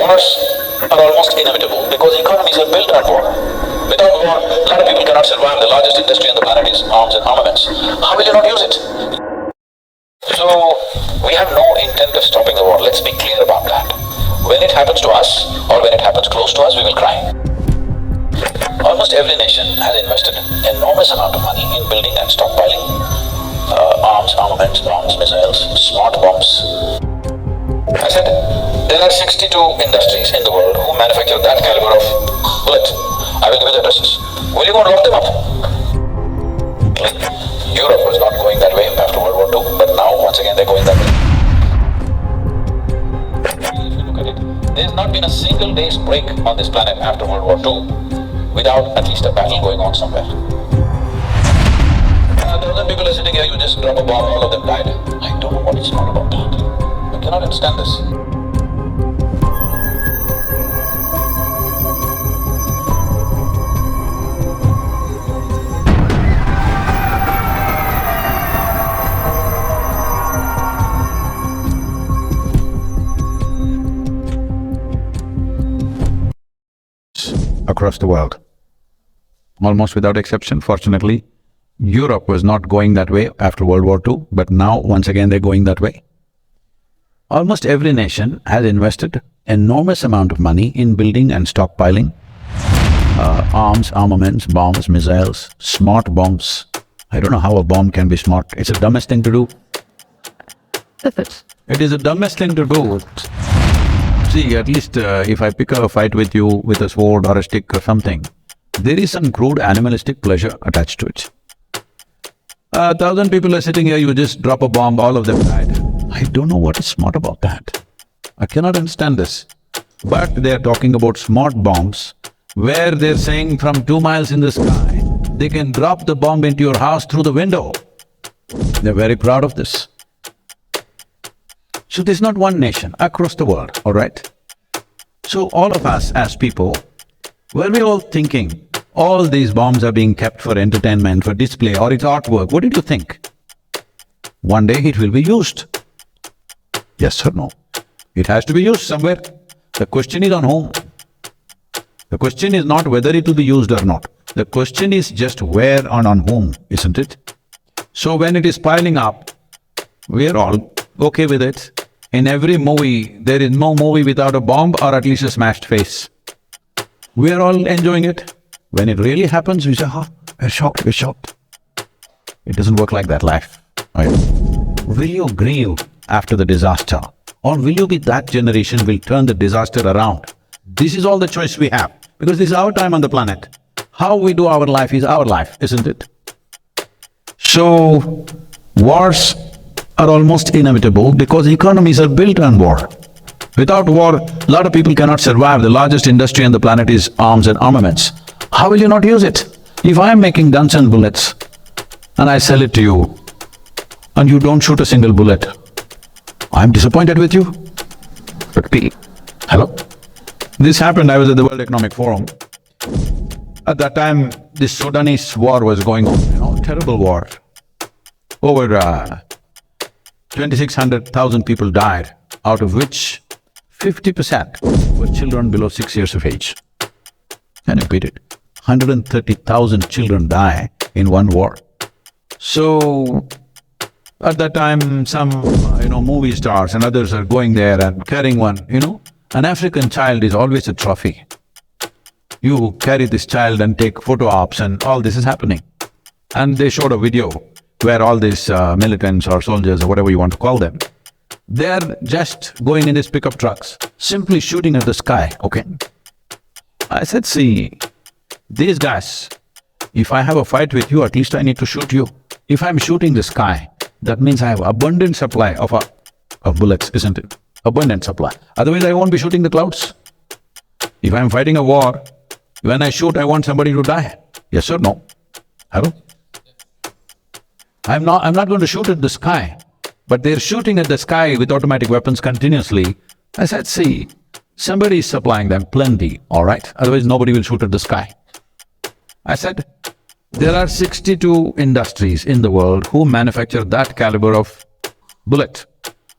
wars are almost inevitable because economies are built on war. Without war, a lot of people cannot survive. The largest industry on the planet is arms and armaments. How will you not use it? So, we have no intent of stopping the war. Let's be clear about that. When it happens to us, or when it happens close to us, we will cry. Almost every nation has invested enormous amount of money in building and stockpiling arms, armaments, bombs, missiles, smart bombs. I said, there are 62 industries in the world who manufacture that caliber of bullet. I will give you the addresses. Will you go and lock them up? Europe was not going that way after World War II, but now once again they're going that way. If you look at it, there's not been a single day's break on this planet after World War II without at least a battle going on somewhere. 1,000 people are sitting here, you just drop a bomb, all of them died. I don't know what is smart about that. I cannot understand this. Across the world, almost without exception, fortunately, Europe was not going that way after World War II, but now once again they're going that way. Almost every nation has invested enormous amount of money in building and stockpiling arms, armaments, bombs, missiles, smart bombs. I don't know how a bomb can be smart. It's the dumbest thing to do. It is the dumbest thing to do. See, at least if I pick a fight with you with a sword or a stick or something, there is some crude animalistic pleasure attached to it. 1,000 people are sitting here, you just drop a bomb, all of them died. I don't know what is smart about that. I cannot understand this. But they're talking about smart bombs, where they're saying from 2 miles in the sky, they can drop the bomb into your house through the window. They're very proud of this. So there's not one nation across the world, all right? So all of us as people, were we all thinking, all these bombs are being kept for entertainment, for display, or it's artwork? What did you think? One day it will be used. Yes or no? It has to be used somewhere. The question is on whom. The question is not whether it will be used or not. The question is just where and on whom, isn't it? So when it is piling up, we are all okay with it. In every movie, there is no movie without a bomb or at least a smashed face. We are all enjoying it. When it really happens, we say, we're shocked, we're shocked. It doesn't work like that, life. Right? Will you grieve after the disaster? Or will you be that generation who will turn the disaster around? This is all the choice we have, because this is our time on the planet. How we do our life is our life, isn't it? So, wars are almost inevitable because economies are built on war. Without war, a lot of people cannot survive. The largest industry on the planet is arms and armaments. How will you not use it? If I am making guns and bullets and I sell it to you and you don't shoot a single bullet, I'm disappointed with you. But hello? This happened, I was at the World Economic Forum. At that time, the Sudanese war was going on, terrible war. Over 2,600,000 people died, out of which 50% were children below 6 years of age. Can you beat it? 130,000 children die in one war. So, at that time, some, movie stars and others are going there and carrying one, An African child is always a trophy. You carry this child and take photo ops and all this is happening. And they showed a video where all these militants or soldiers or whatever you want to call them, they're just going in these pickup trucks, simply shooting at the sky, okay? I said, see, these guys, if I have a fight with you, at least I need to shoot you. If I'm shooting the sky, that means I have abundant supply of bullets, isn't it? Abundant supply. Otherwise, I won't be shooting the clouds. If I'm fighting a war, when I shoot, I want somebody to die. Yes or no? Hello? I'm not going to shoot at the sky, but they're shooting at the sky with automatic weapons continuously. I said, see, somebody is supplying them plenty, all right? Otherwise, nobody will shoot at the sky. I said, there are 62 industries in the world who manufacture that caliber of bullet.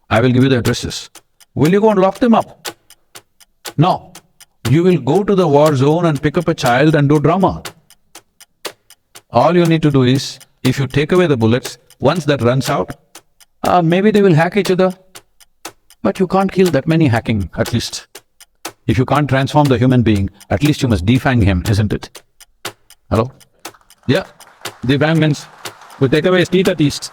I will give you the addresses. Will you go and lock them up? No, you will go to the war zone and pick up a child and do drama. All you need to do is, if you take away the bullets, once that runs out, maybe they will hack each other. But you can't kill that many hacking, at least. If you can't transform the human being, at least you must defang him, isn't it? Hello? Yeah, defang means we take away his teeth at least.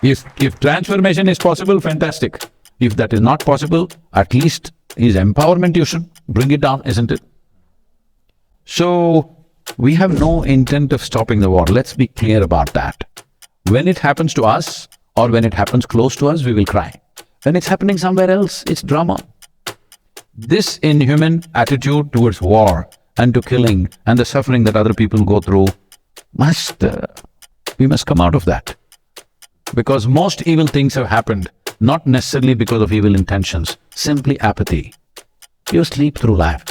If transformation is possible, fantastic. If that is not possible, at least his empowerment you should bring it down, isn't it? So, we have no intent of stopping the war. Let's be clear about that. When it happens to us, or when it happens close to us, we will cry. When it's happening somewhere else, it's drama. This inhuman attitude towards war and to killing and the suffering that other people go through, we must come out of that. Because most evil things have happened, not necessarily because of evil intentions, simply apathy. You sleep through life.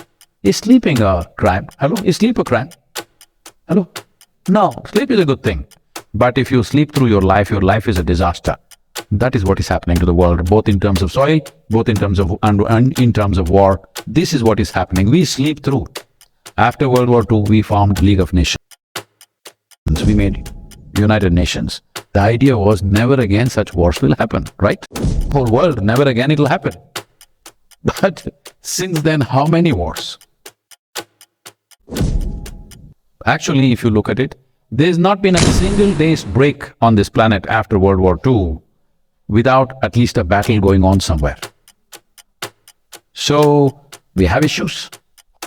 Is sleeping a crime? Hello? Is sleep a crime? Hello? No, sleep is a good thing. But if you sleep through your life is a disaster. That is what is happening to the world, both in terms of soil, both in terms of and in terms of war. This is what is happening. We sleep through. After World War II, we formed League of Nations. We made United Nations. The idea was never again such wars will happen, right? Whole world, never again it will happen. But since then, how many wars? Actually, if you look at it, there's not been a single day's break on this planet after World War II without at least a battle going on somewhere. So, we have issues.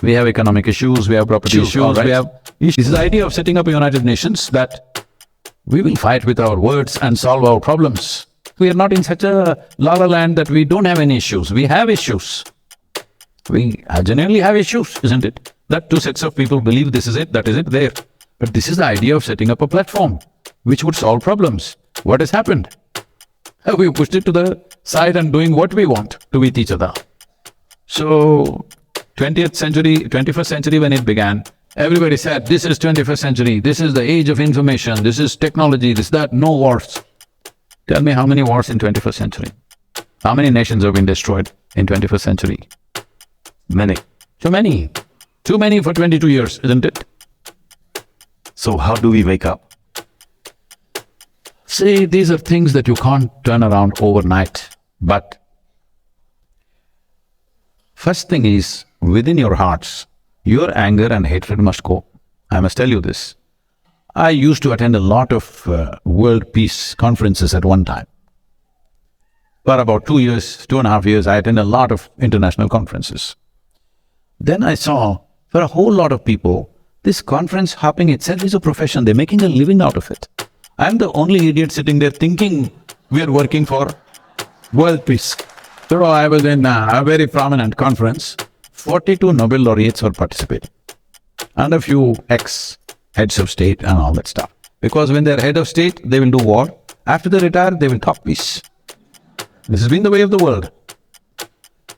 We have economic issues, we have property issues, right. We have issues. This is the idea of setting up a United Nations, that we will fight with our words and solve our problems. We are not in such a la-la land that we don't have any issues. We have issues. We genuinely have issues, isn't it? That two sets of people believe this is it, that is it, there. But this is the idea of setting up a platform which would solve problems. What has happened? We pushed it to the side and doing what we want to with each other. So, 21st century when it began, everybody said, this is 21st century, this is the age of information, this is technology, this, that, no wars. Tell me how many wars in 21st century? How many nations have been destroyed in 21st century? Many. Too many. Too many for 22 years, isn't it? So how do we wake up? See, these are things that you can't turn around overnight. But first thing is, within your hearts, your anger and hatred must go. I must tell you this. I used to attend a lot of world peace conferences at one time. For about 2 years, 2.5 years, I attended a lot of international conferences. Then I saw, for a whole lot of people, this conference hopping itself is a profession. They're making a living out of it. I'm the only idiot sitting there thinking we are working for world peace. So I was in a very prominent conference. 42 Nobel laureates were participating, and a few ex-heads of state and all that stuff. Because when they're head of state, they will do war. After they retire, they will talk peace. This has been the way of the world.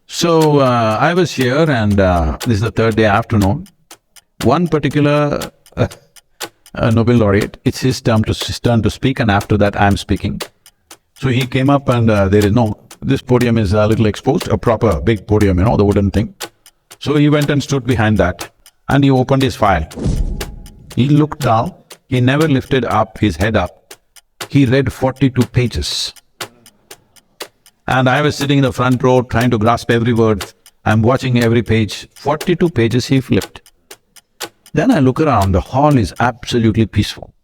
So I was here, and this is the third day afternoon. One particular Nobel laureate, it's his turn to speak, and after that I'm speaking. So he came up, and this podium is a little exposed, a proper big podium, the wooden thing. So he went and stood behind that, and he opened his file. He looked down, he never lifted up his head up. He read 42 pages. And I was sitting in the front row trying to grasp every word. I'm watching every page. 42 pages he flipped. Then I look around, the hall is absolutely peaceful.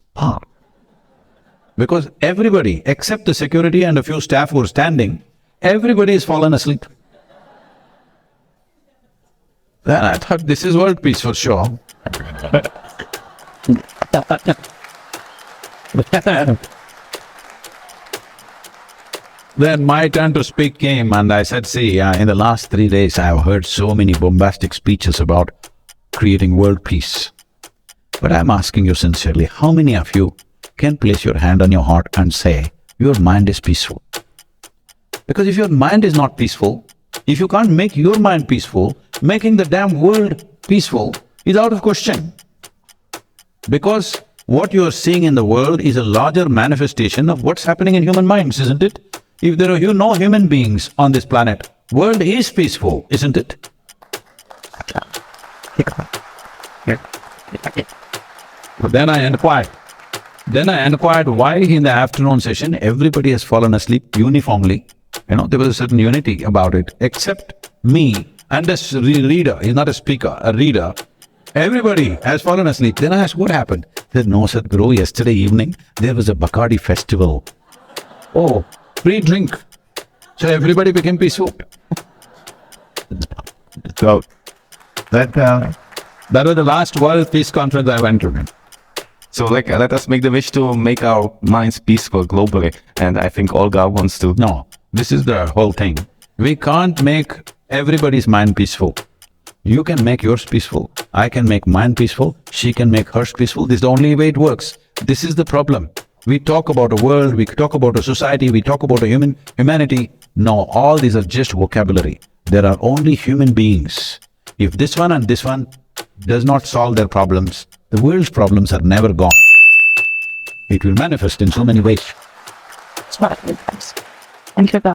Because everybody, except the security and a few staff who are standing, everybody has fallen asleep. Then I thought, this is world peace for sure. Then my turn to speak came, and I said, see, in the last 3 days I have heard so many bombastic speeches about creating world peace. But I'm asking you sincerely, how many of you can place your hand on your heart and say, your mind is peaceful? Because if your mind is not peaceful, if you can't make your mind peaceful, making the damn world peaceful is out of question. Because what you are seeing in the world is a larger manifestation of what's happening in human minds, isn't it? If there are no human beings on this planet, World is peaceful, isn't it? But then I inquired why in the afternoon session everybody has fallen asleep uniformly. There was a certain unity about it, except me and this reader. He's not a speaker, a reader. Everybody has fallen asleep. Then I asked, what happened? He said, no, Sadhguru, yesterday evening there was a Bacardi festival. Oh, free drink. So everybody became peaceful. So, that was the last World Peace Conference I went to. So let us make the wish to make our minds peaceful globally. And I think Olga wants to. No, this is the whole thing. We can't make everybody's mind peaceful. You can make yours peaceful. I can make mine peaceful. She can make hers peaceful. This is the only way it works. This is the problem. We talk about a world, we talk about a society, we talk about a humanity. No, all these are just vocabulary. There are only human beings. If this one and this one does not solve their problems, the world's problems are never gone. It will manifest in so many ways. Thank you, God.